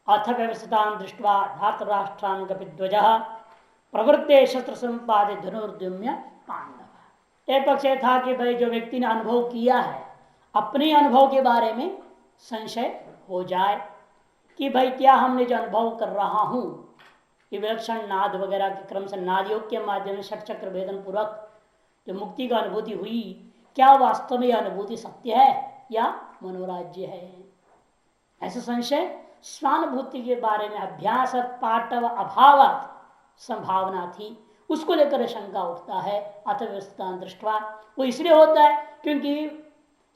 अथ व्यवस्था दृष्टवा धातराष्ट्रान कपिध्वज प्रवृत्ते शस्त्र संपादे धनुर्द्युम्य पांडव। एक पक्ष था कि भाई जो व्यक्ति ने अनुभव किया है अपने अनुभव के बारे में संशय हो जाए कि भाई क्या हमने जो अनुभव कर रहा हूं कि विलक्षण नाद वगैरह के क्रम से नाद योग के माध्यम से षटचक्र भेदन पूर्वक जो मुक्ति का अनुभूति हुई, क्या वास्तव में यह अनुभूति सत्य है या मनोराज्य है। ऐसा संशय स्वानुभूति के बारे में अभ्यास पाठव अभाव संभावना थी, उसको लेकर शंका उठता है। अर्थव्यवस्था दृष्टवा वो इसलिए होता है क्योंकि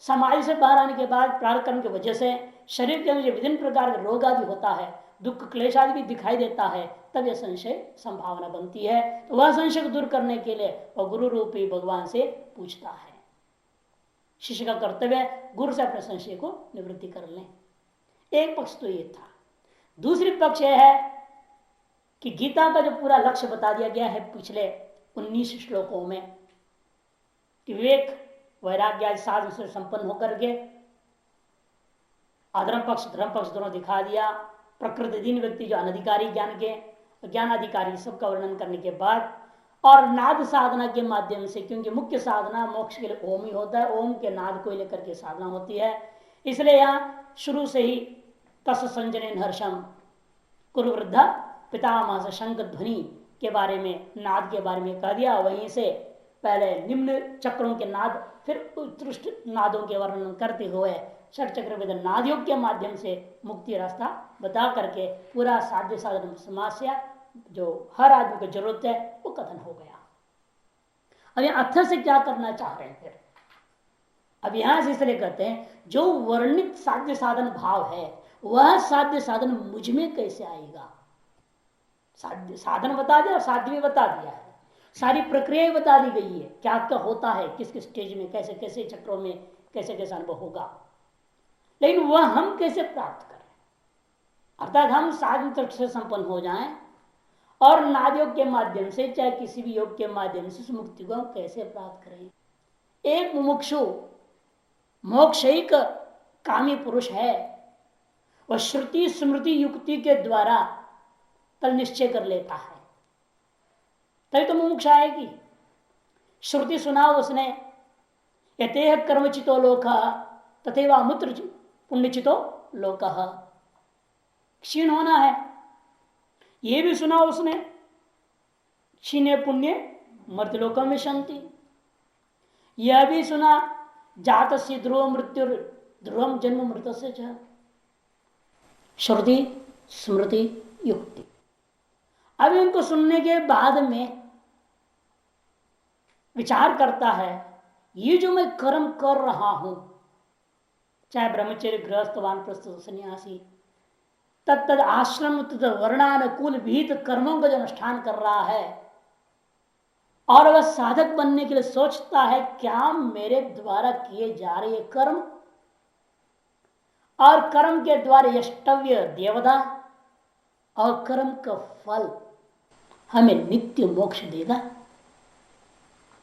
समाज से बाहर आने के बाद प्रारब्ध कर्म की वजह से शरीर के अंदर विभिन्न प्रकार का रोग आदि होता है, दुख क्लेश आदि भी दिखाई देता है, तब यह संशय संभावना बनती है। तो वह संशय को दूर करने के लिए वह गुरु रूपी भगवान से पूछता है। शिष्य का कर्तव्य गुरु से अपने संशय को निवृत्ति कर लें। एक पक्ष तो ये था। दूसरी पक्ष यह है कि गीता का जो पूरा लक्ष्य बता दिया गया है पिछले 19 श्लोकों में कि विवेक वैराग्य आदि साधन से संपन्न होकर के अधर्म पक्ष धर्म पक्ष दोनों दिखा दिया। प्रकृतिधीन व्यक्ति जो अनधिकारी ज्ञान के ज्ञानाधिकारी सबका वर्णन करने के बाद और नाद साधना के माध्यम से, क्योंकि मुख्य साधना मोक्ष के लिए ओम ही होता है, ओम के नाद को लेकर के साधना होती है, इसलिए यहाँ शुरू से ही तस् संजन हर्षम कुरु वृद्धा पितामह शंख ध्वनि के बारे में नाद के बारे में कह दिया। वहीं से पहले निम्न चक्रों के नाद फिर उत्कृष्ट नादों के वर्णन करते हुए षट चक्र वेद नाद योग के माध्यम से मुक्ति रास्ता बता करके पूरा साध्य साधन समस्या जो हर आदमी को जरूरत है वो कथन हो गया। अब यहां अर्थ से क्या करना चाह रहे हैं फिर, अब यहां से इसलिए कहते हैं जो वर्णित साध्य साधन भाव है वह साध्य साधन मुझ में कैसे आएगा। साध्य साधन बता दिया और साध्य भी बता दिया है, सारी प्रक्रिया बता दी गई है, क्या क्या होता है, किस किस स्टेज में कैसे कैसे चक्रों में कैसे कैसे अनुभव होगा, लेकिन वह हम कैसे प्राप्त करें। अर्थात हम साधन तक से संपन्न हो जाएं और नाद योग के माध्यम से चाहे किसी भी योग के माध्यम से उस मुक्ति को हम कैसे प्राप्त करें। एक मुमुक्षु मोक्षैक कामी पुरुष है, वह श्रुति स्मृति युक्ति के द्वारा तल निश्चय कर लेता है, तभी तो मुमुक्षा आएगी। श्रुति सुना उसने, यतेह कर्मचितो लोक तथेवा मूत्र पुण्यचितो लोक, क्षीण होना है, ये भी सुना उसने, क्षीणे पुण्य मर्त्यलोकम में शांति, यह भी सुना जात से ध्रुव मृत्यु ध्रुवम जन्म मृत से श्रुति स्मृति युक्ति। अभी उनको सुनने के बाद में विचार करता है ये जो मैं कर्म कर रहा हूं, चाहे ब्रह्मचर्य गृहस्थ वानप्रस्थ सन्यासी तत्तद आश्रम वर्णानुकूल विहित कर्मों का जो अनुष्ठान कर रहा है और वह साधक बनने के लिए सोचता है क्या मेरे द्वारा किए जा रहे कर्म और कर्म के द्वारा यष्टव्य देवता और कर्म का फल हमें नित्य मोक्ष देगा,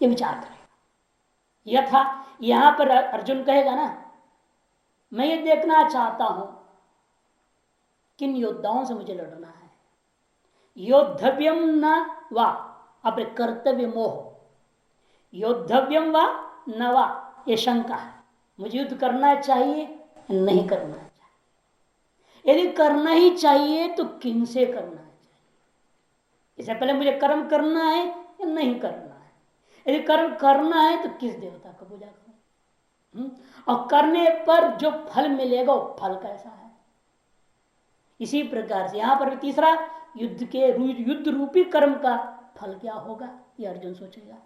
ये विचार करेगा। यथा यहां पर अर्जुन कहेगा ना, मैं ये देखना चाहता हूं किन योद्धाओं से मुझे लड़ना है, योद्धव्यम न वा अपने कर्तव्य मोह, योद्धव्यम वा न वा ये शंका है, मुझे युद्ध करना चाहिए नहीं करना चाहिए, यदि करना ही चाहिए तो किन से करना चाहिए, इससे पहले मुझे कर्म करना है या नहीं करना है, यदि कर्म करना है तो किस देवता का पूजा करूं, और करने पर जो फल मिलेगा वो फल कैसा है। इसी प्रकार से यहां पर भी तीसरा युद्ध रूपी कर्म का फल क्या होगा ये अर्जुन सोचेगा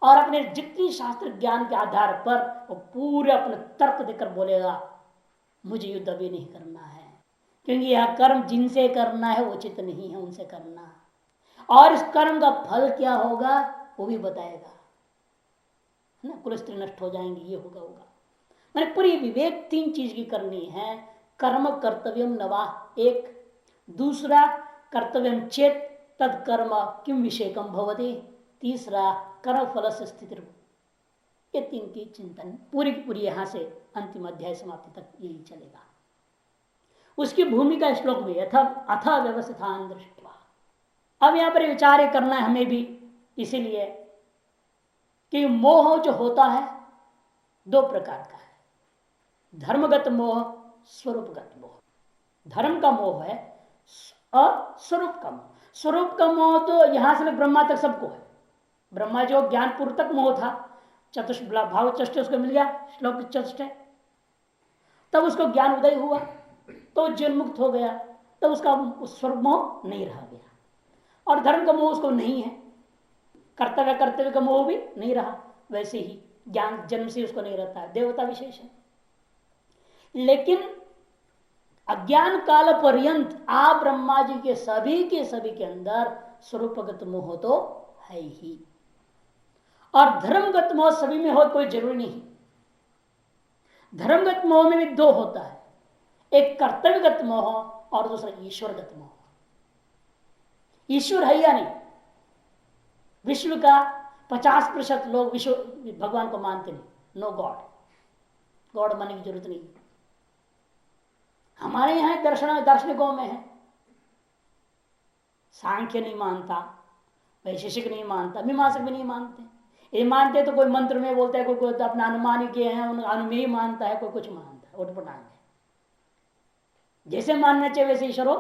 और अपने जितनी शास्त्र ज्ञान के आधार पर वो पूरे अपने तर्क देकर बोलेगा मुझे युद्ध अभी नहीं करना है, क्योंकि यह कर्म जिनसे करना है वो उचित नहीं है उनसे करना, और इस कर्म का फल क्या होगा वो भी बताएगा ना, कुल स्त्री नष्ट हो जाएंगे, ये होगा मैंने पूरी विवेक 3 चीज की करनी है। कर्म कर्तव्यम नवा एक, दूसरा कर्तव्यम चेत तद कर्म किम विषेकम भवति, तीसरा कर्म फल से स्थिति, ये 3 की चिंतन पूरी की पूरी यहां से अंतिम अध्याय समाप्ति तक यही चलेगा। उसकी भूमिका श्लोक में अथ व्यवस्थान दृष्टवा। अब यहां पर विचार करना है हमें भी, इसीलिए कि मोह जो होता है दो प्रकार का है, धर्मगत मोह, स्वरूपगत मोह। धर्म का मोह है और स्वरूप का मोह। स्वरूप का मोह तो यहां से ब्रह्मा तक सबको है। ब्रह्मा जो ज्ञान पूर्वक मोह था, चतुष्ट भाव चतुष्ट उसको मिल गया, श्लोक चतुष्ट है, तब उसको ज्ञान उदय हुआ तो जीवन मुक्त हो गया, तब उसका स्वरूप मोह नहीं रह गया। और धर्म का मोह उसको नहीं है, कर्तव्य का मोह भी नहीं रहा, वैसे ही ज्ञान जन्म से उसको नहीं रहता है, देवता विशेष है। लेकिन अज्ञान काल पर्यंत आप ब्रह्मा जी के सभी के अंदर स्वरूपगत मोह तो है ही, और धर्मगत मोह सभी में हो कोई जरूरी नहीं। धर्मगत मोह में भी दो होता है, एक कर्तव्यगत मोह और दूसरा ईश्वरगत मोह। ईश्वर है या नहीं? विश्व का 50% लोग विश्व भगवान को मानते नहीं, नो गॉड, गॉड मानने की जरूरत नहीं। हमारे यहां दार्शनिकों में है, सांख्य नहीं मानता, वैशेषिक नहीं मानता, मीमांसक भी नहीं मानते। ये मानते तो कोई मंत्र में बोलता है, कोई तो अपना अनुमान किए हैं उन अनुमेय ही मानता है, कोई कुछ मानता है, उठपटांग है। जैसे मानना चाहिए वैसे ईश्वर हो,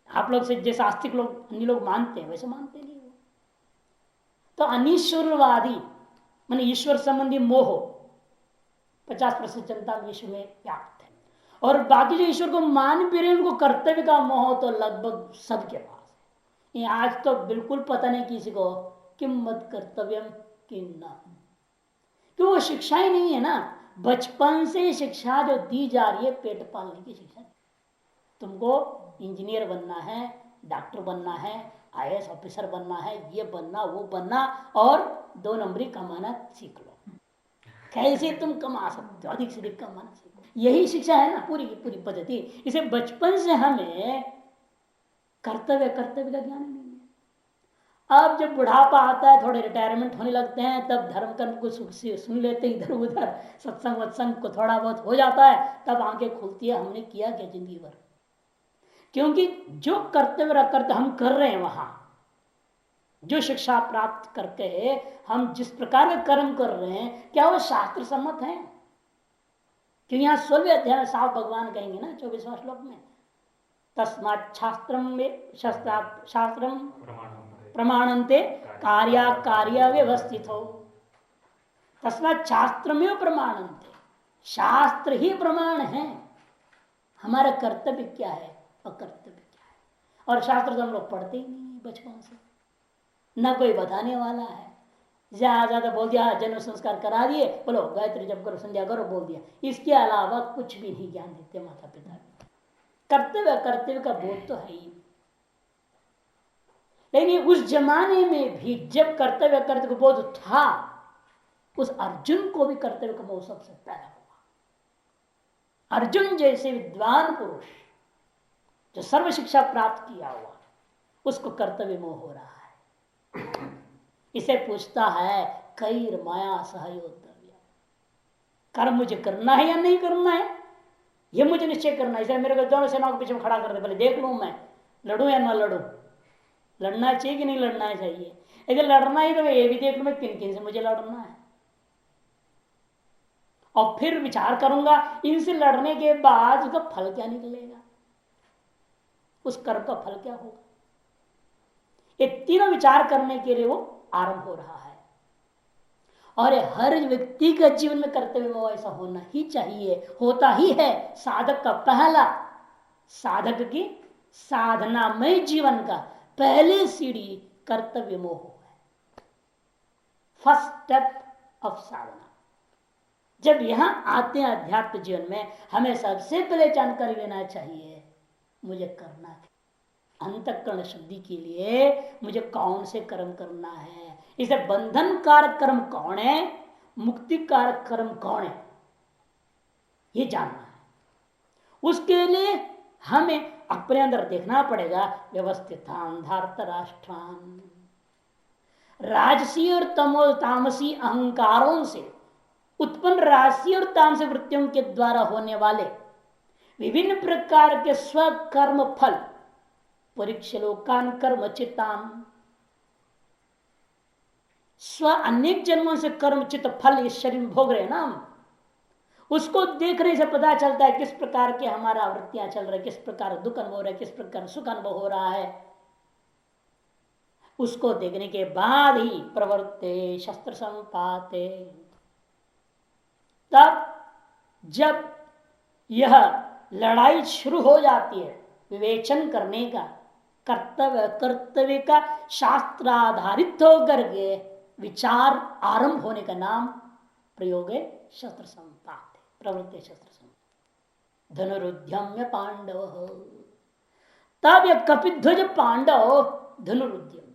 आप लोग से जैसे आस्तिक लोग अन्य लोग मानते हैं वैसे मानते नहीं हो। तो अनिश्वरवादी मान ईश्वर संबंधी मोह 50% जनता विश्व में व्याप्त है, और बाकी जो ईश्वर को मान भी रहे उनको कर्तव्य का मोह तो लगभग सबके पास है। आज तो बिल्कुल पता नहीं किसी को किम मत कर्तव्यम किम न, क्यों वो शिक्षा ही नहीं है ना। बचपन से शिक्षा जो दी जा रही है पेट पालने की शिक्षा, तुमको इंजीनियर बनना है, डॉक्टर बनना है, आईएएस ऑफिसर बनना है, ये बनना वो बनना, और 2 नंबरी कमाना सीख लो, कैसे तुम कमा सकते हो, अधिक से अधिक कमाना सीखो, यही शिक्षा है ना पूरी की पूरी पद्धति। इसे बचपन से हमें कर्तव्य का ज्ञान नहीं है। अब जब बुढ़ापा आता है, थोड़े रिटायरमेंट होने लगते हैं, तब धर्म कर्म को सुन लेते हैं, इधर उधर सत्संग वत्संग को थोड़ा बहुत हो जाता है, तब आंखें खुलती है हमने किया क्या जिंदगी भर। क्योंकि जो कर्तव्य हम कर रहे हैं, वहां जो शिक्षा प्राप्त करके हम जिस प्रकार का कर्म कर रहे हैं, क्या वो शास्त्र सम्मत है? क्योंकि यहां 16वें अध्याय में साफ भगवान कहेंगे ना 24वां श्लोक में, तस्मात् शास्त्रम प्रमाणन्ते कार्य व्यवस्थित हो। तस्मात् शास्त्र में प्रमाणन्ते, शास्त्र ही प्रमाण है, हमारा कर्तव्य क्या है अकर्तव्य क्या है। और शास्त्र तो हम लोग पढ़ते ही नहीं बचपन से, न कोई बताने वाला है। ज्यादा बोल दिया जन्म संस्कार करा दिए, बोलो गायत्री जप करो, संध्या करो, बोल दिया, इसके अलावा कुछ भी नहीं ज्ञान देते माता पिता। कर्तव्य का बोध तो है ही, लेकिन उस जमाने में भी जब कर्तव्य बोध था, उस अर्जुन को भी कर्तव्य का मोह सब सकता है। अर्जुन जैसे विद्वान पुरुष जो सर्व शिक्षा प्राप्त किया हुआ, उसको कर्तव्य मोह हो रहा है। इसे पूछता है कैर माया सहयोद्धव्य, कर्म मुझे करना है या नहीं करना है, यह मुझे निश्चय करना है। इसे मेरे को दोनों सेनाओं के पीछे में खड़ा कर दे, पहले देख लूं मैं लड़ूं या ना लड़ूं, लड़ना चाहिए कि नहीं लड़ना चाहिए। अगर लड़ना ही तो मैं ये भी देख लूं मैं किन किन से मुझे लड़ना है, और फिर विचार करूंगा इनसे लड़ने के बाद उसका फल क्या निकलेगा, उस कर्म का फल क्या होगा। ये तीनों विचार करने के लिए वो आरंभ हो रहा है। और हर व्यक्ति का जीवन में कर्तव्य मोह ऐसा होना ही चाहिए, होता ही है। साधक का पहला, साधक की साधनामय जीवन का पहली सीढ़ी कर्तव्य मोह है, फर्स्ट स्टेप ऑफ साधना। जब यहां आते हैं अध्यात्म जीवन में, हमें सबसे पहले जानकारी लेना चाहिए मुझे करना है, अंतःकरण शुद्धि के लिए मुझे कौन से कर्म करना है। इसे बंधन कारक कर्म कौन है, मुक्ति कारक कर्म कौन है, ये जानना है। उसके लिए हमें अपने अंदर देखना पड़ेगा व्यवस्थितान धार्त राष्ट्रान, राजसी और तामसी अहंकारों से उत्पन्न राशि और तामसी वृत्तियों के द्वारा होने वाले विभिन्न प्रकार के स्वकर्म फल परीक्षलोकान कर्म चित्तान, स्व अनेक जन्मों से कर्म चित्त फल इस शरीर में भोग रहे हैं ना हम, उसको देखने से पता चलता है किस प्रकार के हमारा वृत्तियां चल रही, किस प्रकार दुख अनुभव हो रहा है, किस प्रकार सुख अनुभव हो रहा है। उसको देखने के बाद ही प्रवृत्ते शस्त्र संपाते, तब जब यह लड़ाई शुरू हो जाती है विवेचन करने का, कर्तव्य का शास्त्र आधारित होकर के विचार आरंभ होने का नाम प्रयोग है शस्त्र संपात, प्रवृत्ति शस्त्र संपात। धनुरुद्यम्य पांडव, तब यह कपिध्वज पांडव धनुरुद्यम्य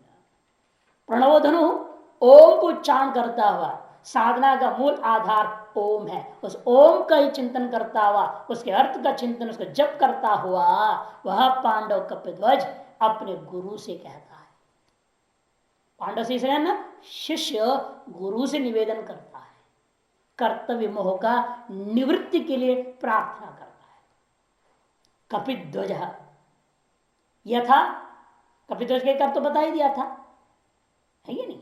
प्रणव धनु ओम को उच्चारण करता हुआ, साधना का मूल आधार ओम है, उस ओम का ही चिंतन करता हुआ, उसके अर्थ का चिंतन, उसका जप करता हुआ वह पांडव कपिध्वज अपने गुरु से कहता है। पांडव से इसलिए ना शिष्य गुरु से निवेदन करता है, कर्तव्य मोह का निवृत्ति के लिए प्रार्थना करता है। कपिध्वज यथा, कपिध्वज के कर तो बता ही दिया था, है ये नहीं।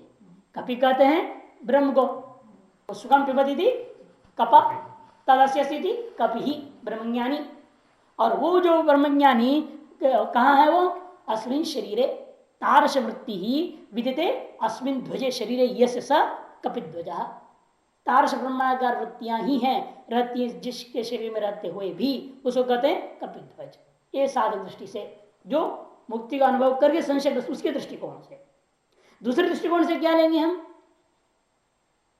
कपि कहते हैं ब्रह्म को, सुखम पिबती थी कपा तदस्य थी कपि ही ब्रह्मज्ञानी, और वो जो ब्रह्मज्ञानी कहाँ है वो, अस्मिन् शरीरे तारस वृत्ति ही विदिते अस्मिन् ध्वजे शरीरे यस्य स कपिध्वज, तारस ब्रह्माकार वृत्तियां ही हैं रहती है जिसके शरीर में रहते हुए भी उसको कहते हैं कपिध्वज। ये साधक दृष्टि से जो मुक्ति का अनुभव करके संशय उसके दृष्टिकोण से। दूसरे दृष्टिकोण से क्या लेंगे हम,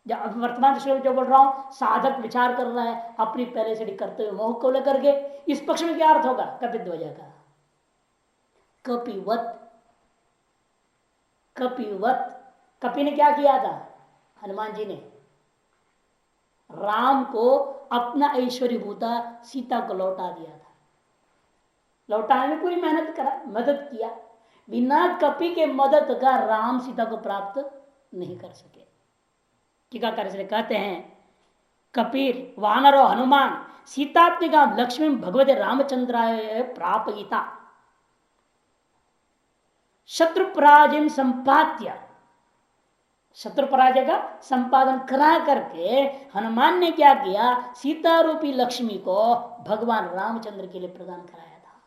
वर्तमान दृष्टिकोण जो बोल रहा हूं, साधक विचार कर रहा है अपनी पहले से कर्तव्य मोह को लेकर के, इस पक्ष में क्या अर्थ होगा कपिध्वज का, कपिवत, कपिवत। कपि ने क्या किया था, हनुमान जी ने राम को अपना ऐश्वर्य भूता सीता को लौटा दिया था, लौटाने में पूरी मेहनत करा, मदद किया, बिना कपि के मदद का राम सीता को प्राप्त नहीं कर सके। टीकाकार इसलिए कहते हैं कपिर वानरो हनुमान सीतात्मिका लक्ष्मी भगवते रामचंद्राय प्रापयिता शत्रु पराजय संपाद्य, शत्रु पराजय का संपादन करा करके हनुमान ने क्या किया, सीता रूपी लक्ष्मी को भगवान रामचंद्र के लिए प्रदान कराया था।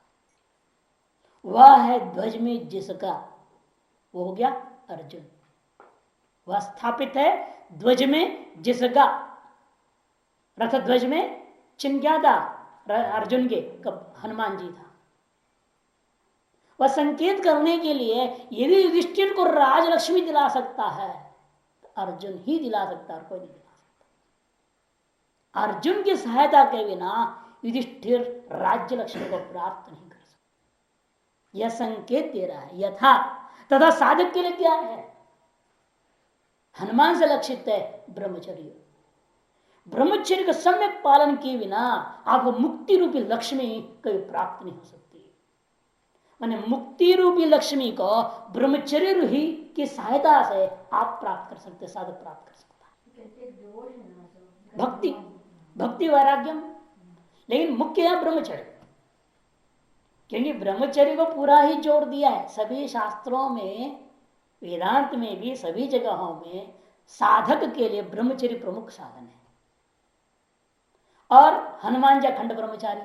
वह है ध्वज में जिसका, वो हो गया अर्जुन, वह स्थापित है ध्वज में जिसका, रथ ध्वज में चिन्ह क्या था अर्जुन के, हनुमान जी था। वह संकेत करने के लिए यदि युधिष्ठिर को राजलक्ष्मी दिला सकता है तो अर्जुन ही दिला सकता है, और कोई नहीं दिला सकता। अर्जुन की सहायता के बिना युधिष्ठिर राज्य लक्ष्मी को प्राप्त नहीं कर सकता, यह संकेत दे रहा है। यथा तथा साधक के लिए क्या है, हनुमान से लक्षित है ब्रह्मचर्य, ब्रह्मचर्य का सम्यक पालन किए बिना आपको मुक्ति रूपी लक्ष्मी कभी प्राप्त नहीं हो सकती। माने मुक्ति रूपी लक्ष्मी को ब्रह्मचर्य ही की सहायता से आप प्राप्त कर सकते, साधक प्राप्त कर सकता है। भक्ति, भक्ति वैराग्यम, लेकिन मुख्य है ब्रह्मचर्य, क्योंकि ब्रह्मचर्य को पूरा ही जोड़ दिया है सभी शास्त्रों में, वेदांत में भी सभी जगहों में साधक के लिए ब्रह्मचर्य प्रमुख साधन है। और हनुमान जी अखंड ब्रह्मचारी,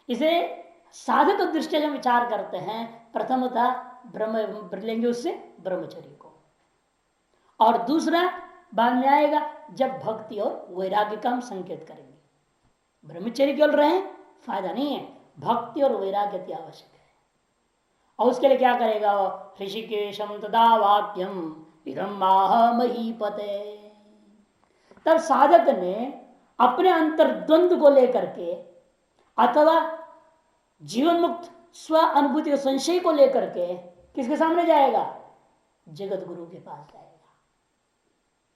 इसे साधक दृष्टि से विचार करते हैं, प्रथमतः ब्रह्म लेंगे उससे ब्रह्मचर्य को, और दूसरा बाद में आएगा जब भक्ति और वैराग्य का हम संकेत करेंगे। ब्रह्मचर्य केवल रहे फायदा नहीं है, भक्ति और वैराग्य अति आवश्यक है। और उसके लिए क्या करेगा, ऋषिकेशम तदा वाक्यम इदम माह महीपते। तब साधक ने अपने अंतर्द्वंद को लेकर के अथवा जीवन मुक्त स्व अनुभूति के संशय को लेकर के किसके सामने जाएगा, जगत गुरु के पास जाएगा।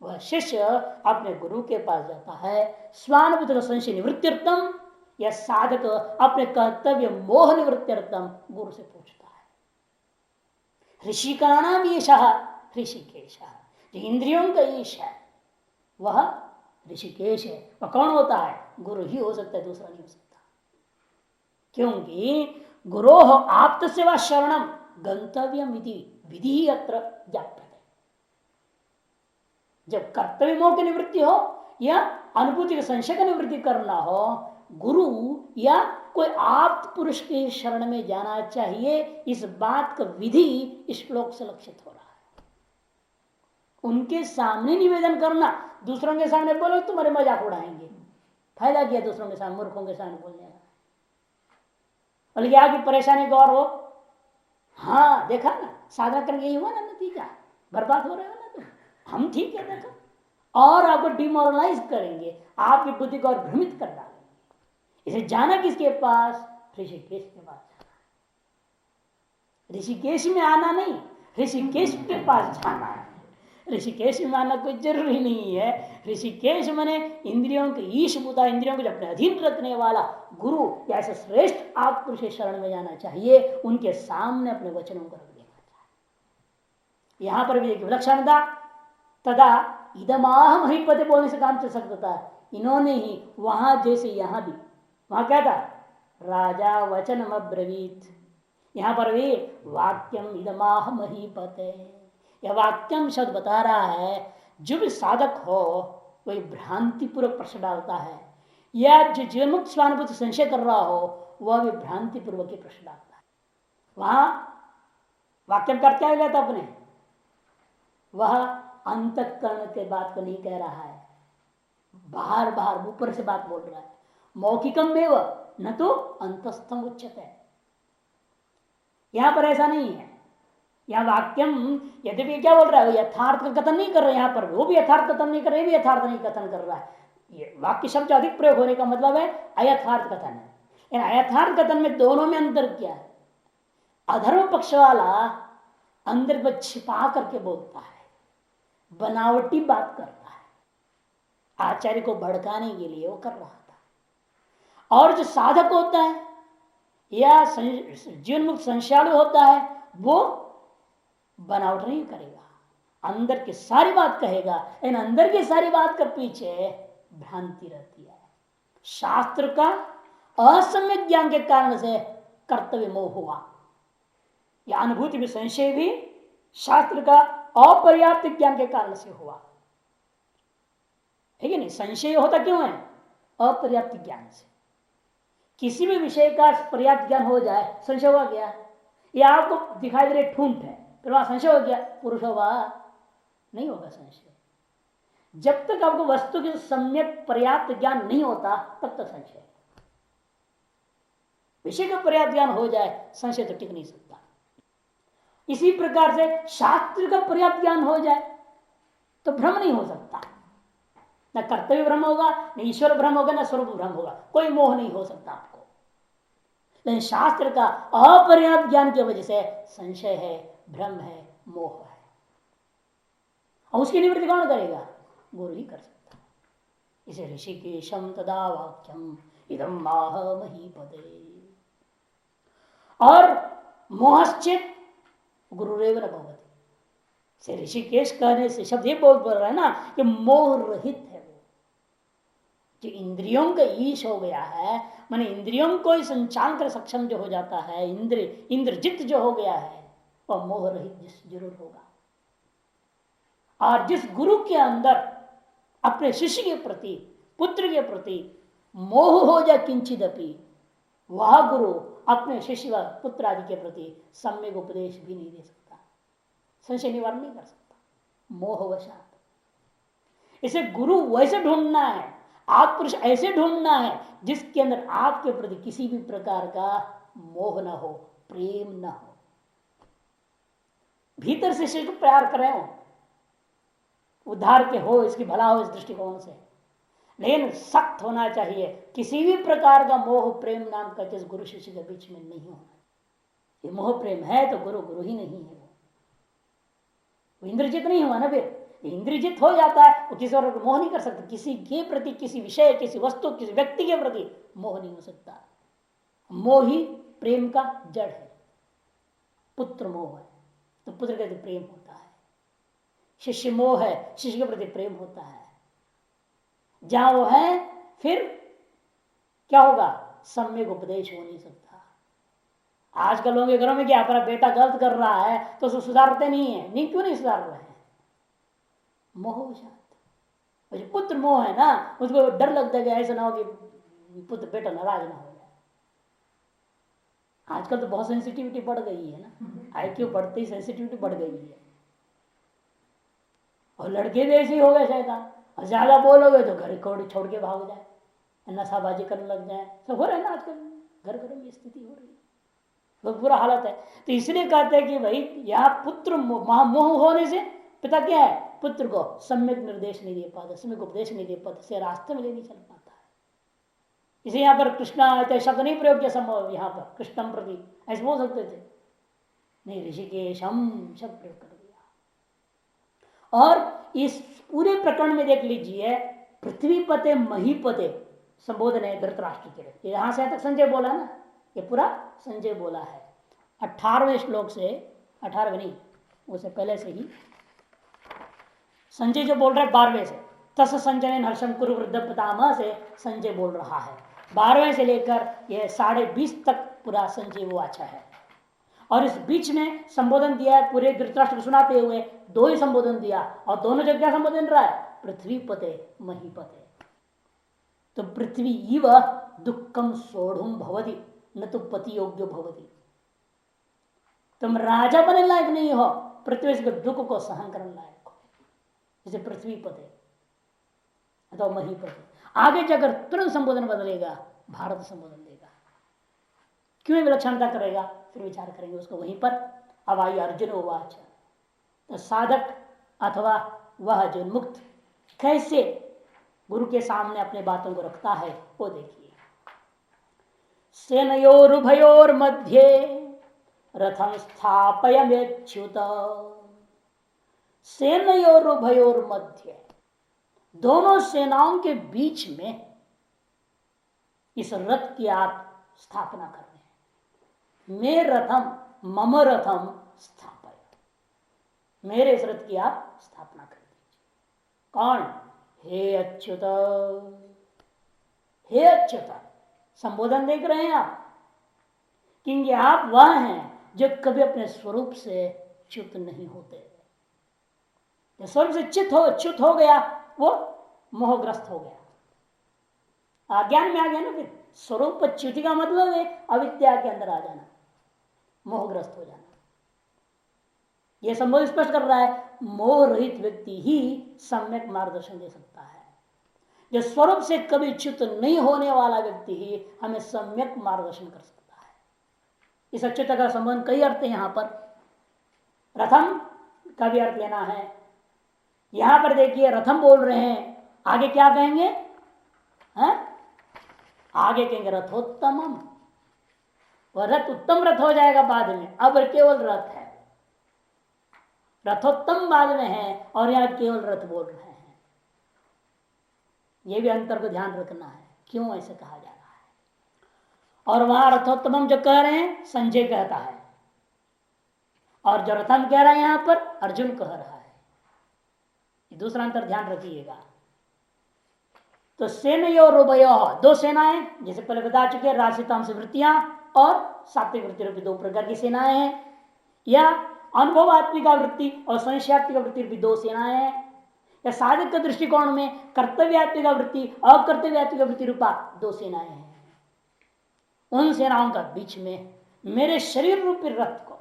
वह शिष्य अपने गुरु के पास जाता है स्वानुभूति का संशय निवृत्त्यर्थम, यह साधक अपने कर्तव्य मोह निवृत्त्यर्थम गुरु से पूछता है। ऋषिकाणाम ईशः ऋषिकेश, जो इंद्रियों का ईश है वह ऋषिकेश है। वह कौन होता है, गुरु ही हो सकता है, दूसरा नहीं हो सकता। क्योंकि गुरोह आप्त सेवा शरणम गंतव्यम विधि अत्र ज्ञाप्यते। जब कर्तव्य मोह की निवृत्ति हो या अनुभूति के संशय की निवृत्ति करना हो, गुरु या कोई आप्त पुरुष के शरण में जाना चाहिए। इस बात का विधि इस श्लोक से लक्षित हो रहा है। उनके सामने निवेदन करना, दूसरों के सामने बोलो तुम्हारे मजाक उड़ाएंगे, फायदा किया दूसरों के सामने, मूर्खों के सामने बोलने का। बल्कि आपकी परेशानी गौर हो, हाँ देखा ना साधना करके यही हुआ ना, नतीजा बर्बाद हो रहे हो ना तुम, हम ठीक है देखो, और आपको डिमोरलाइज करेंगे, आपकी बुद्धि को और भ्रमित कर डालेंगे। इसे जाना किसके पास? ऋषिकेश के पास जाना। ऋषिकेश में आना नहीं, ऋषिकेश के पास जाना है। ऋषिकेश में आना कोई जरूरी नहीं है। ऋषिकेश माने इंद्रियों के ईश बुता, इंद्रियों को अपने अधीन रखने वाला गुरु या ऐसे श्रेष्ठ आप पुरुष शरण में जाना चाहिए। उनके सामने अपने वचनों को रख देना चाहिए। यहां पर भी एक विलक्षणता, तदा इदमाह महीपति बोलने से काम चल सकता था। इन्होंने ही वहां जैसे यहां भी, वहां क्या था? राजा वचनम अब्रवीत, यहां पर भी वाक्यम इदमाह महीपते, यह वाक्यम शब्द बता रहा है जो भी साधक हो वही भ्रांति पूर्वक प्रश्न डालता है, या जो जीवनमुक्त स्वानुभूति संशय कर रहा हो वह भी भ्रांति पूर्वक ही प्रश्न डालता है। वहां वाक्यम कर क्या लेता अपने, वह अंतःकरण के बात को नहीं कह रहा है, बाहर बाहर ऊपर से बात बोल रहा है। मौखिकम में वह न तो अंतस्थम उच्चते, यहां पर ऐसा नहीं है। यह वाक्यम यद्यपि क्या बोल रहा है, यथार्थ का कथन नहीं कर रहा है, यहां पर वो भी यथार्थ कथन नहीं कर रहा है, भी यथार्थ नहीं कथन कर रहा है। ये वाक्य शब्द अधिक प्रयोग होने का मतलब है अयथार्थ कथन है। अयथार्थ कथन में दोनों में अंतर क्या है? अधर्म पक्ष वाला अंदर को छिपा करके बोलता है, बनावटी बात करता है, आचार्य को भड़काने के लिए वो कर रहा था। और जो साधक होता है या जीवन मुक्त संशयालु होता है वो बनावट नहीं करेगा, अंदर की सारी बात कहेगा। इन अंदर की सारी बात के पीछे भ्रांति रहती है। शास्त्र का असम्यक ज्ञान के कारण से कर्तव्य मोह हुआ, या अनुभूति में संशय भी शास्त्र का अपर्याप्त ज्ञान के कारण से हुआ है कि नहीं? संशय होता क्यों है? अपर्याप्त ज्ञान से। किसी भी विषय का पर्याप्त ज्ञान हो जाए, संशय हुआ गया, या आपको दिखाई दे रहे ठूंठ है, फिर वहां संशय हो गया, पुरुष होगा नहीं होगा संशय। जब तक आपको वस्तु की सम्यक पर्याप्त ज्ञान नहीं होता तब तक संशय। विषय का पर्याप्त ज्ञान हो जाए संशय तो टिक नहीं सकता। इसी प्रकार से शास्त्र का पर्याप्त ज्ञान हो जाए तो भ्रम नहीं हो सकता, न कर्तव्य भ्रम होगा, न ईश्वर भ्रम होगा, न स्वरूप भ्रम होगा, कोई मोह नहीं हो सकता आपको। लेकिन शास्त्र का अपर्याप्त ज्ञान की वजह से संशय है, भ्रम है, मोह है, और उसकी निवृत्ति कौन करेगा? गुरु ही कर सकता है। इसे ऋषिकेशम तदा वाक्यम इदम माह महीपते। और मोहश्चित गुरुरेव न भवति, से ऋषिकेश कहने से शब्द ये बहुत बोल रहा है ना कि मोह रहित है वो, जो इंद्रियों का ईश हो गया है, माने इंद्रियों को संचालन कर सक्षम जो हो जाता है, इंद्रजित जो हो गया है वह मोह रहित जरूर होगा। और जिस गुरु के अंदर अपने शिष्य के प्रति, पुत्र के प्रति मोह हो जाए किंचिदपि, वह गुरु अपने शिष्य व पुत्र आदि के प्रति सम्यक उपदेश भी नहीं दे सकता, संशय निवारण नहीं कर सकता, मोहवशात। इसे गुरु वैसे ढूंढना है, आप पुरुष ऐसे ढूंढना है जिसके अंदर आपके प्रति किसी भी प्रकार का मोह न हो, प्रेम न हो, भीतर से शिष्य को प्यार करें हो, उद्धार के हो, इसकी भला हो, इस दृष्टिकोण से। लेकिन सख्त होना चाहिए, किसी भी प्रकार का मोह प्रेम नाम का चीज गुरु शिष्य के बीच में नहीं होना। ये मोह प्रेम है तो गुरु गुरु ही नहीं है, वो इंद्रजित नहीं हुआ ना। फिर इंद्रजित हो जाता है वो किसी और को मोह नहीं कर सकता, किसी के प्रति, किसी विषय, किसी वस्तु, किसी व्यक्ति के प्रति मोह नहीं हो सकता। मोह ही प्रेम का जड़ है। पुत्र मोह है तो पुत्र के प्रति प्रेम होता है, शिष्य मोह है, शिष्य के प्रति प्रेम होता है। जहां वो है फिर क्या होगा? सम्यक उपदेश हो नहीं सकता। आजकल लोगों के घरों में क्या, अपना बेटा गलत कर रहा है तो उसे सुधारते नहीं है। नहीं, क्यों नहीं सुधार रहे हैं? मोह, जो पुत्र मोह है ना, उसको डर लगता है कि ऐसा ना हो कि पुत्र बेटा नाराज ना हो जाए। आजकल तो बहुत सेंसिटिविटी बढ़ गई है ना, आईक्यू बढ़ती सेंसिटिविटी बढ़ गई है। और लड़के भी ऐसे ही हो गए शैतान, और ज्यादा बोलोगे तो घर छोड़ के भाग जाए, नशाबाजी करने लग जाए। सब हो रहा है ना आजकल, घर घरों में स्थिति हो रही है, बहुत बुरा हालत है। तो इसलिए कहते हैं कि भाई यहाँ पुत्र मोह होने से पिता क्या है, पुत्र को सम्यक निर्देश नहीं दे पाता, सम्यक उपदेश नहीं दे पाता, से रास्ते में ले नहीं चल पाता है। इसे यहाँ पर कृष्णा शब्द नहीं प्रयोग किया संभव, यहाँ पर कृष्णम प्रति ऐसे बोल सकते थे, नहीं ऋषिकेशम शब्द प्रयोग कर दिया। और इस पूरे प्रकरण में देख लीजिए, पृथ्वी पते महीपते संबोधन है धृतराष्ट्र के लिए। यहां से तक संजय बोला ना, ये पूरा संजय बोला है 18वें श्लोक से, 18वें नहीं उसे पहले से ही संजय जो बोल रहा है 12वें से, तस संजय हर्षम कुरु वृद्ध पितामह से संजय बोल रहा है। 12वें से लेकर यह 20.5 तक पूरा संजय वो अच्छा है। और इस बीच में संबोधन दिया है पूरे धृतराष्ट्र को सुनाते हुए, 2 ही संबोधन दिया, और दोनों जगह क्या संबोधन रहा है, पृथ्वी पते महीपते। तो पृथ्वी इव दुखम सोढ़ुम भवति न तो पति योग्य भवति। तुम राजा बनने लायक नहीं हो, पृथ्वी से दुख को सहन करने लायक हो, जैसे पृथ्वी पते अथवा महीपते। आगे जाकर तुरंत संबोधन बदलेगा, भारत संबोधन देगा। क्यों विलक्षणता करेगा, फिर विचार करेंगे उसको वहीं पर। अब आई अर्जुन उवाच, तो साधक अथवा वह जो मुक्त कैसे गुरु के सामने अपने बातों को रखता है वो देखिए। सेनयोरुभयोर मध्य रथम स्थापयमेच्युत। सेनयोरुभयोर मध्य, दोनों सेनाओं के बीच में इस रथ की आप स्थापना कर रहे हैं। मे रथम मम रथम स्थापय, मेरे इस रथ की आप स्थापना कर दीजिए। कौन? हे अच्युत, हे अच्युत संबोधन देख रहे हैं आप, क्योंकि आप वह हैं जो कभी अपने स्वरूप से च्युत नहीं होते। स्वरूप से च्युत हो गया वो मोहग्रस्त हो गया, अज्ञान में आ गया ना। फिर स्वरूप च्युति का मतलब है अविद्या के अंदर आ जाना, मोहग्रस्त हो जाना। यह संबोध स्पष्ट कर रहा है, मोह रहित व्यक्ति ही सम्यक मार्गदर्शन दे सकता है। जो स्वरूप से कभी च्युत नहीं होने वाला व्यक्ति ही हमें सम्यक मार्गदर्शन कर सकता है। इस अच्युत का संबंध कई अर्थ है। यहां पर रथम का भी अर्थ लेना है। यहां पर देखिए रथम बोल रहे हैं, आगे क्या कहेंगे? आगे कहेंगे रथोत्तमम। वह रथ उत्तम रथ हो जाएगा बाद में, अब केवल रथ है, रथोत्तम बाद में है और यहां केवल रथ बोल रहे हैं। यह भी अंतर को ध्यान रखना है, क्यों ऐसे कहा जा रहा है। और वहां रथोत्तमम जो कह रहे हैं संजय कहता है, और जो रथम कह रहा है यहां पर अर्जुन कह रहा है। दूसरा अंतर ध्यान रखिएगा। तो सेनयो रुभयो, 2 सेनाएं, जैसे पहले बता चुके, राजसितांश वृत्तियां और सात्विक वृत्ति रूपी 2 प्रकार की सेनाएं हैं, या अनुभवात्मिका वृत्ति और संशयात्मिका वृत्ति रूपी 2 सेनाएं हैं, या साधक के दृष्टिकोण में कर्तव्यात्मिका वृत्ति अकर्तव्यात्मिका वृत्ति रूपा 2 सेनाएं हैं। उन सेनाओं का बीच में मेरे शरीर रूपी रथ को,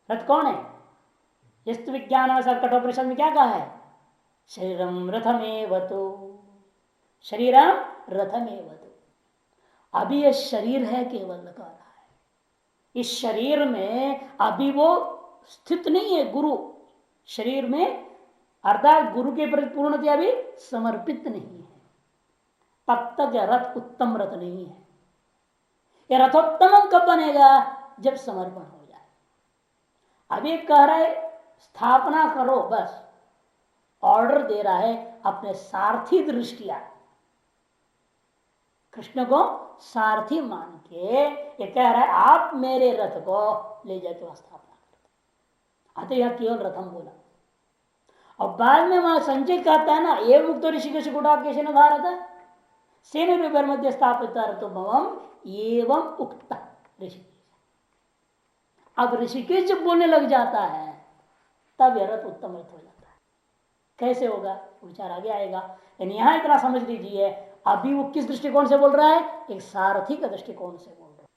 रथ कौन है? यस्तु विज्ञान कठोपनिषद में क्या कहा है? शरीरम रथमेव तो, शरीरम रथमेव तो। अभी ये शरीर है केवल कह रहा है। इस शरीर में अभी वो स्थित नहीं है गुरु, शरीर में अर्थात गुरु के प्रति पूर्णतया अभी समर्पित नहीं है। तब तक यह रथ उत्तम रथ नहीं है। यह रथोत्तम कब बनेगा? जब समर्पण हो जाए। अभी कह रहा है स्थापना करो, बस ऑर्डर दे रहा है अपने सारथी दृष्टिया, कृष्ण को सारथी मान के ये कह रहा है आप मेरे रथ को ले जाके वहां स्थापना करते। अतः यह केवल रथम बोला। और बाद में वहां संजय कहता है ना, ये मुक्त ऋषिकेश गुड़ा कैसे न भारत, सेन मध्य स्थापित एवं उक्त ऋषिकेश। अब ऋषिकेश जब बोलने लग जाता है तब यह रथ उत्तम रथ हो जाता है। कैसे होगा विचार आगे आएगा, यानी यहां इतना समझ लीजिए अभी वो किस दृष्टिकोण से बोल रहा है, एक सारथी का दृष्टिकोण से बोल रहा है,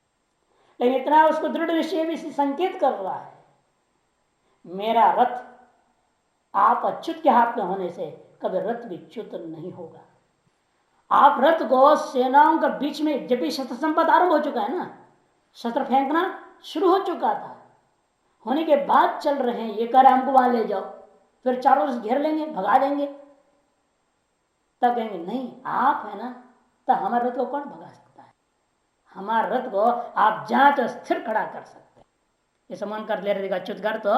लेकिन इतना उसको दृढ़ निश्चय भी संकेत कर रहा है मेरा रथ आप अच्युत के हाथ में होने से कभी रथ भी च्युत नहीं होगा। आप रथ को सेनाओं के बीच में, जब भी शस्त्र संपद आरंभ हो चुका है ना, शस्त्र फेंकना शुरू हो चुका था, होने के बाद चल रहे हैं, ये कर हमको वहां ले जाओ, फिर चारों से घेर लेंगे, भगा देंगे, तब कहेंगे नहीं आप है ना, तो हमारे रथ को कौन भगा सकता है, हमारे रथ को आप जहां तो स्थिर खड़ा कर सकते हैं। ये समान कर ले रहे अच्युतगर तो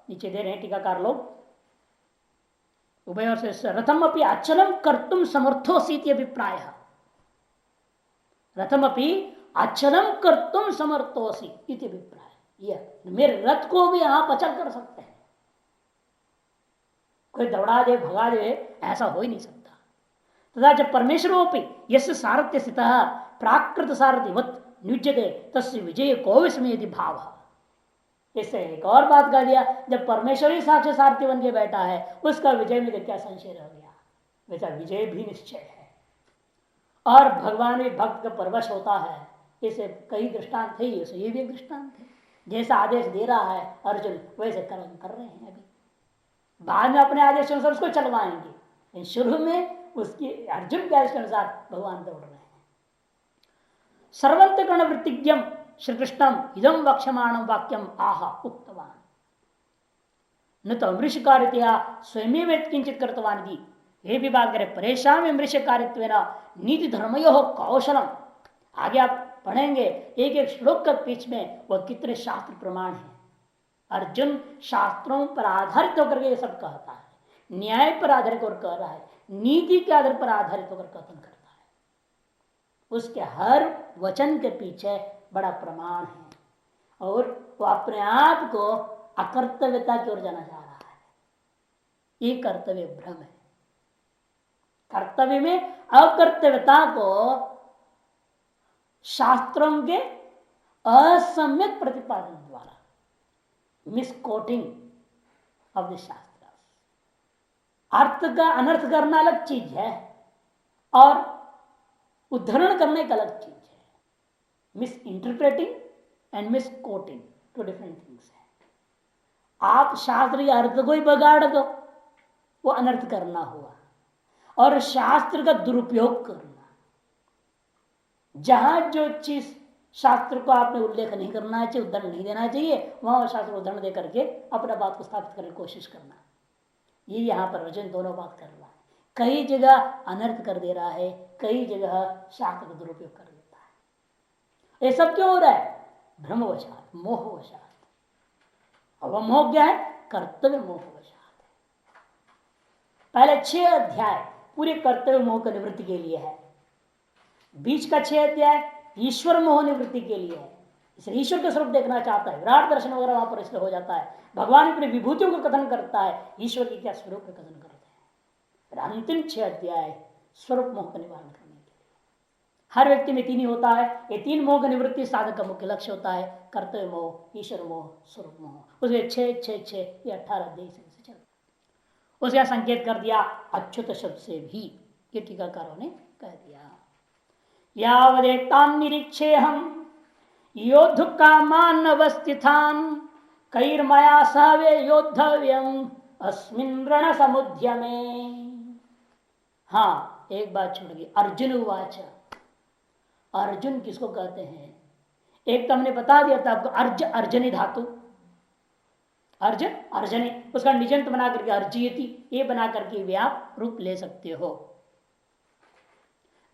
नीचे दे रहे हैं टीकाकार लोग, उभय से रथम अपनी अचलम कर्तुम समर्थोसी अभिप्राय, रथम अपनी अचलम कर्तुम समर्थोसी अभिप्राय, यह मेरे रथ को भी आप अचल कर सकते हैं, कोई दौड़ा दे भगा दे ऐसा हो ही नहीं सकता। तथा जब परमेश्वरोपि यस्य सारथ्य स्थित प्राकृत सारथिवत नियुज्यते तस्य विजय कोविस्मय यदि भाव। इससे एक और बात कह दिया, जब परमेश्वर ही साक्षी सारथी बन के बैठा है उसका विजय में क्या संशय रह गया, वैसा विजय भी निश्चय है। और भगवान भी भक्त का परवश होता है, इसे कई दृष्टांत है, ये भी एक दृष्टांत है। जैसा आदेश दे रहा है अर्जुन वैसे कर्म कर रहे हैं, अभी बाद में अपने आदेश अनुसार उसको चलवाएंगे, शुरू में उसकी अर्जुन के आदेश के अनुसार भगवान दौड़ रहे हैं। सर्वंतकरण वृत्तिज्ञम श्री कृष्णम इदम वक्षमाणम वाक्यम आह उक्तवान न तो अमृष कार्य स्वयं किंचित कर्तवान दी, ये भी बात करें परेशान अमृष कार्य नीति धर्मयो कौशलम। आगे आप पढ़ेंगे एक एक श्लोक के बीच में वह कितने शास्त्र प्रमाण है। अर्जुन शास्त्रों पर आधारित होकर के ये सब कहता है, न्याय पर आधारित होकर कह रहा है, नीति के आधार पर आधारित होकर कथन करता है, उसके हर वचन के पीछे बड़ा प्रमाण है, और वो अपने आप को अकर्तव्यता की ओर जाना चाह रहा है। ये कर्तव्य भ्रम है। कर्तव्य में अकर्तव्यता को शास्त्रों के असम्यक प्रतिपादन द्वारा, मिसकोटिंग ऑफ द शास्त्र, अर्थ का अनर्थ करना अलग चीज है और उद्धरण करने का अलग चीज है। Misinterpreting and misquoting two different things है। आप शास्त्र के अर्थ को ही बगाड़ दो, वो अनर्थ करना हुआ, और शास्त्र का दुरुपयोग करना, जहां जो चीज शास्त्र को आपने उल्लेख नहीं करना चाहिए, उदाहरण नहीं देना चाहिए, वहां शास्त्र उदाहरण दे करके अपना बात को स्थापित करने की कोशिश करना, ये यहां पर अर्जुन दोनों बात कर रहा है। कई जगह अनर्थ कर दे रहा है, कई जगह शास्त्र का दुरुपयोग कर देता है। ये सब क्यों हो रहा है? भ्रमवशात, मोहवशात। और वह मोह क्या है? कर्तव्य मोहवशात। पहले 6 अध्याय पूरे कर्तव्य मोह की निवृत्ति के लिए है, बीच का 6 अध्याय ईश्वर मोह निवृत्ति के लिए है। इसलिए ईश्वर के स्वरूप देखना चाहता है, विराट दर्शन वगैरह वहां पर इसलिए हो जाता है। भगवान अपनी विभूतियों का कथन करता है, ईश्वर की क्या स्वरूप का कथन करते हैं। अंतिम 6 अध्याय स्वरूप मोह का निवारण करने के लिए। हर व्यक्ति में 3 ही होता है, ये 3 मोह की निवृत्ति साधक का मुख्य लक्ष्य होता है, कर्तव्य मोह, ईश्वर मोह, स्वरूप मोह। उसके 6 ये 18 अध्याय से चलता। उसका संकेत कर दिया अच्युत शब्द से भी, ये टीकाकारों ने कह दिया। यावदेतान् निरीक्षे हम योद्ध कामान अवस्थितान् कैर्मया सह वे योद्धव्यम् अस्मिन् रण समुद्यमे। हाँ, एक बात छोड़ गई, अर्जुन उवाच। अर्जुन किसको कहते हैं? एक तो हमने बता दिया था आपको, अर्जनी धातु, अर्जन अर्जनी, उसका निजंत बना करके अर्जयति, ये बना करके भी आप रूप ले सकते हो।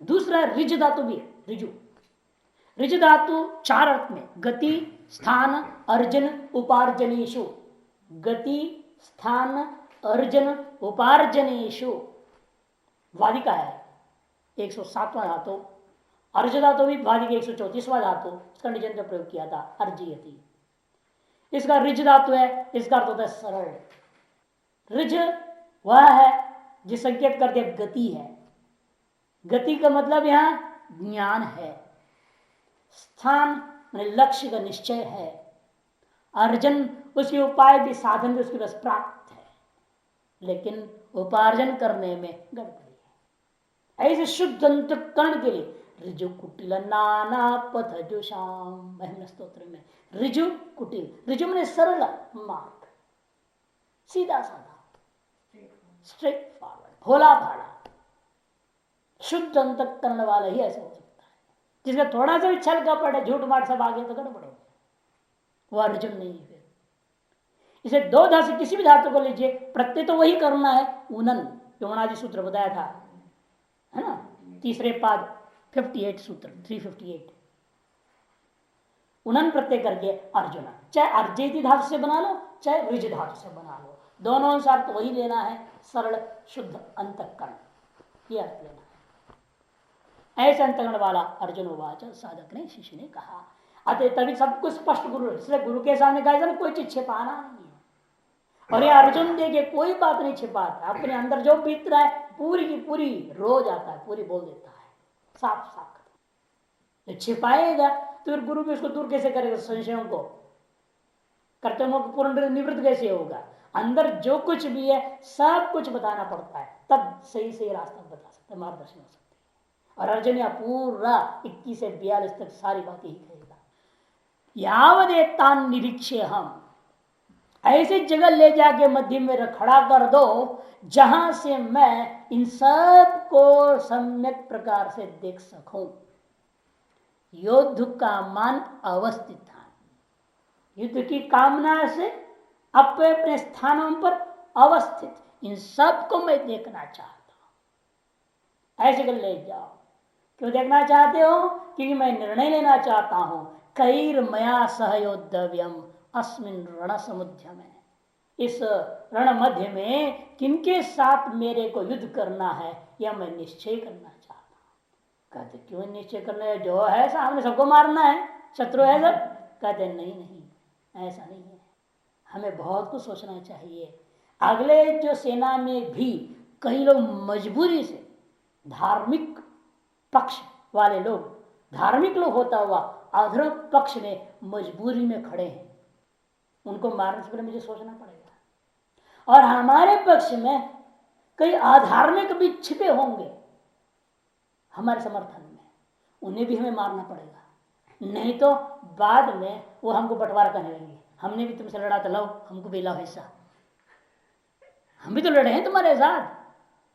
दूसरा रिज धातु भी है, रिजु। रिज धातु 4 अर्थ में, गति, स्थान, अर्जन, उपार्जनेशु। गति, स्थान, अर्जन, उपार्जनेशु वादिका है 107वां धातु। अर्ज धातु भी वादी का 134वां धातु, इसका निजंत का प्रयोग किया था, अर्जयति। इसका रिज धातु है, इसका अर्थ होता है सरल। रिज वह है जिस संकेत करते गति है, गति का मतलब यहां ज्ञान है, स्थान माने लक्ष्य का निश्चय है, अर्जन उसके उपाय भी साधन भी उसके पास प्राप्त है, लेकिन उपार्जन करने में गड़बड़ी है। ऐसे शुद्ध अंतःकरण के लिए ऋजु कुटिल नाना पथ जुषाम महिमा स्तोत्र में ऋजु कुटिल, ऋजु मैंने सरल मार्ग, सीधा साधा, स्ट्रेट फॉरवर्ड, भोला भाला, शुद्ध अंतःकरण वाला ही ऐसा हो सकता है। जिसका थोड़ा सा भी छल कपट है, झूठ मार सब आगे तो गड़बड़ हो, वो अर्जुन नहीं है। इसे दो धातु से किसी भी धातु को लीजिए, प्रत्यय तो वही करना है, उनन जो उनादि सूत्र बताया था, है ना, तीसरे पाद 58 सूत्र 358, उनन प्रत्यय करके अर्जुन, चाहे अर्जेति धातु से बना लो चाहे ऋज धातु से बना लो, दोनों अनुसार तो वही लेना है, सरल शुद्ध अंतःकरण, ये अर्थ लेना है। ऐसे अंतःकरण वाला अर्जुन उवाच, साधक ने शिष्य ने कहा। अतः तभी सब कुछ स्पष्ट गुरु, इसलिए गुरु के सामने कहा कोई चीज छिपाना नहीं है। और ये अर्जुन देखिए कोई बात नहीं छिपाता, अपने अंदर जो बीत रहा है पूरी की पूरी रोज आता है, पूरी बोल देता है, साफ साफ। छिपाएगा तो फिर गुरु भी उसको दूर कैसे करेगा, संशयों को, कर्तव्यों को पूर्ण निवृत्त कैसे होगा। अंदर जो कुछ भी है सब कुछ बताना पड़ता है, तब सही सही रास्ता बता सकते, मार्गदर्शन हो सकती है। और अर्जुन या पूरा 21 से 42 तक सारी बातें ही कहेगा। यावदेतान निरीक्षे, हम ऐसी जगह ले जाके मध्य में खड़ा कर दो जहां से मैं इन सब को सम्यक प्रकार से देख सकूं। युद्ध का मान अवस्थित था, युद्ध की कामना से अपने अपने स्थानों पर अवस्थित इन सब को मैं देखना चाहता हूं। ऐसे कर ले जाओ। क्यों देखना चाहते हो? क्योंकि मैं निर्णय लेना चाहता हूं, कैर्मया सहयोद्धव्यम अस्मिन रण समुद्र में, इस रण मध्य में किनके साथ मेरे को युद्ध करना है यह मैं निश्चय करना चाहता हूं। कहते क्यों निश्चय करना है, जो है सामने सबको मारना है, शत्रु है सब। कहते नहीं नहीं ऐसा नहीं है, हमें बहुत कुछ सोचना चाहिए। अगले जो सेना में भी कई लोग मजबूरी से, धार्मिक पक्ष वाले लोग, धार्मिक लोग होता हुआ अधर्म पक्ष में मजबूरी में खड़े हैं, उनको मारने से पहले मुझे सोचना पड़ेगा। और हमारे पक्ष में कई अधार्मिक भी छिपे होंगे हमारे समर्थन में, उन्हें भी हमें मारना पड़ेगा, नहीं तो बाद में वो हमको बंटवारा करने लगेंगे, हमने भी तुमसे लड़ा तो लो हमको भी लाओ हिस्सा, हम भी तो लड़े हैं तुम्हारे साथ,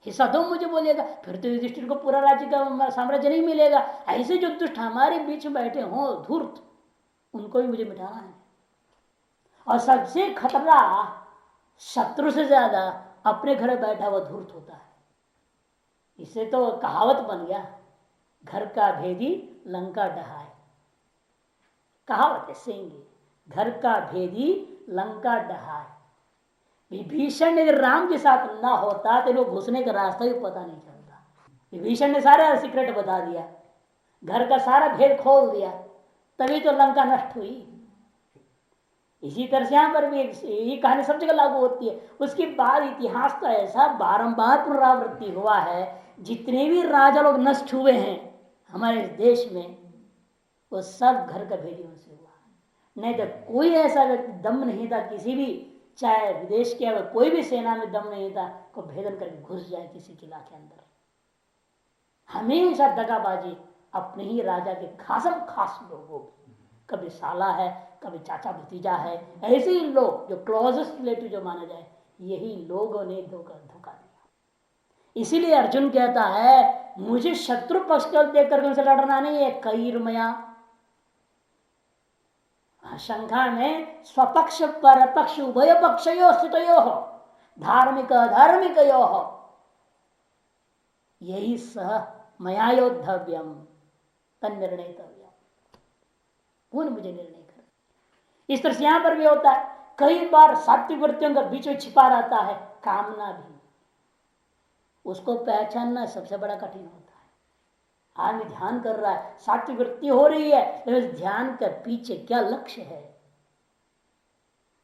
हिस्सा दो मुझे बोलिएगा, फिर तो युधिष्ठिर को पूरा राज्य का साम्राज्य नहीं मिलेगा। ऐसे जो दुष्ट हमारे बीच में बैठे हों धूर्त, उनको भी मुझे मिटाना है। और सबसे खतरा शत्रु से ज्यादा अपने घर बैठा हुआ धूर्त होता है। इसे तो कहावत बन गया, घर का भेदी लंका डहाए, कहावत है सेंगे, घर का भेदी लंका डहाए। विभीषण यदि राम के साथ ना होता तो लोग घुसने का रास्ता भी पता नहीं चलता। विभीषण ने सारा सीक्रेट बता दिया, घर का सारा भेद खोल दिया, तभी तो लंका नष्ट हुई। इसी तरह से यहां पर भी ये कहानी सब जगह लागू होती है। उसके बाद इतिहास तो ऐसा बारंबार पुनरावृत्ति हुआ है, जितने भी राजा लोग नष्ट हुए हैं हमारे देश में, वो सब घर का भेदी उनसे हुआ। नहीं तो कोई ऐसा व्यक्ति दम नहीं था किसी भी, चाहे विदेश के अगर कोई भी सेना में दम नहीं था को भेदन करके घुस जाए किसी किला के अंदर। हमेशा दगाबाजी अपने ही राजा के खासम खास लोगों, कभी साला है कभी चाचा भतीजा है, ऐसे ही लोग जो क्लोजेस्ट रिलेटिव जो माना जाए, यही लोगों ने धोखा दिया। इसीलिए अर्जुन कहता है मुझे शत्रु पक्ष को देख करके उनसे लड़ना नहीं है, कैर्मया, शंखा में स्वपक्ष पर पक्ष उभय पक्षयो स्थितयो हो, धार्मिक अधार्मिकयो हो, यही सह मया योद्धव्यम तन्निर्णयतव्यम, पुनः मुझे निर्णय कर। इस तरह से यहां पर भी होता है, कई बार सात्विक वृत्तियों का बीच में छिपा रहता है कामना भी, उसको पहचानना सबसे बड़ा कठिन होता है। आदमी ध्यान कर रहा है, सात्विक वृत्ति हो रही है, लेकिन ध्यान के पीछे क्या लक्ष्य है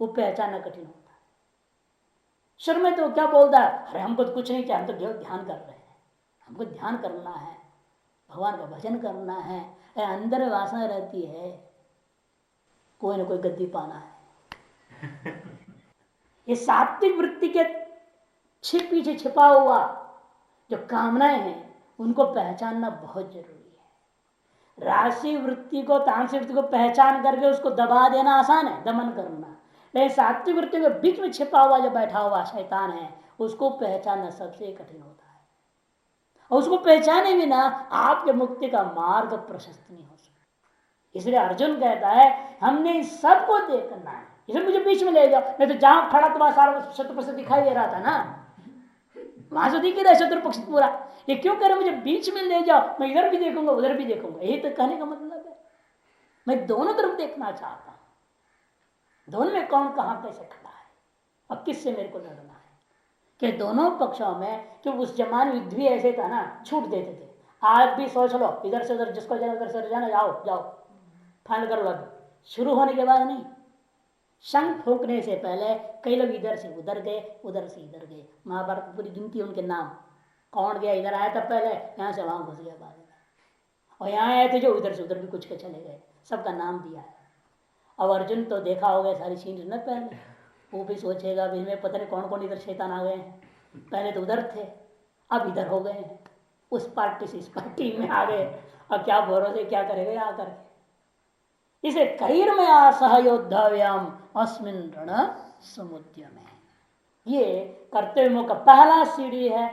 वो पहचानना कठिन होता है। शुरू में तो क्या बोलता है, अरे हमको तो कुछ नहीं चाहिए, हम तो ध्यान कर रहे हैं, हमको ध्यान करना है, भगवान का भजन करना है, अंदर वासना रहती है कोई ना कोई गद्दी पाना है। ये सात्विक वृत्ति के पीछे छिपा हुआ जो कामनाएं हैं उनको पहचानना बहुत जरूरी है। राशि वृत्ति को, तामसिक वृत्ति को पहचान करके उसको दबा देना आसान है, दमन करना, लेकिन सात्विक वृत्ति के बीच में छिपा हुआ जो बैठा हुआ शैतान है उसको पहचानना सबसे कठिन होता है। और उसको पहचाने बिना आपके मुक्ति का मार्ग प्रशस्त नहीं हो सकता। इसलिए अर्जुन कहता है हमने सबको देखना है, इसलिए मुझे बीच में ले जाओ, नहीं तो जहां खड़ा तो वहां सारा शत्रु पक्ष दिखाई दे रहा था ना, वहां से दिख रहा है शत्रु पक्ष पूरा। ये क्यों कह रहे मुझे बीच में ले जाओ, मैं इधर भी देखूंगा उधर भी देखूंगा, यही तो कहने का मतलब है। मैं दोनों तरफ देखना चाहता हूं, दोनों में कौन कहां कैसे खड़ा है और किससे मेरे को लड़ना है। कि दोनों पक्षों में, कि उस जमाने युद्ध भी ऐसे था ना, छूट देते थे। आज भी सोच लो, इधर से उधर जिसको जाना उधर से जाना, जाओ जाओ फाइनल कर लो। शुरू होने के बाद नहीं, शंख फूंकने से पहले कई लोग इधर से उधर गए, उधर से इधर गए। महाभारत पूरी गिनती उनके नाम, कौन गया इधर आया था पहले, यहाँ से वहां घुस गया बाद में, और यहाँ आए थे जो उधर से उधर भी कुछ के चले गए, सबका नाम दिया है। अब अर्जुन तो देखा हो गया सारी चीज न पहले, वो भी सोचेगा भी में पता नहीं कौन कौन इधर शैतान आ गए हैं, पहले तो उधर थे अब इधर हो गए हैं, उस पार्टी से इस पार्टी में आ गए, अब क्या भरोसे क्या करेगा यहाँ करके। इसे कैर्मया सहयोद्धव्यम अस्मिन रण समुद्र में, ये कर्तव्यों का पहला सीढ़ी है।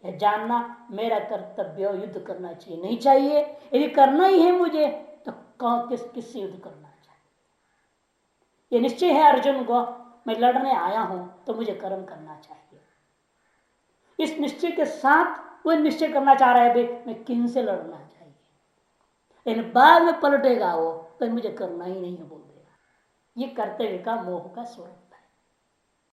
यह जानना मेरा कर्तव्य युद्ध करना चाहिए नहीं चाहिए, यदि करना ही है मुझे तो कौन किससे युद्ध करना चाहिए, ये निश्चय है अर्जुन को। मैं लड़ने आया हूं तो मुझे कर्म करना चाहिए, इस निश्चय के साथ वो निश्चय करना चाह रहा है भाई मैं किन से लड़ना चाहिए, लेकिन बाद में पलटेगा वो तो मुझे करना ही नहीं है बोल देगा। ये कर्तव्य का मोह का स्वरूप।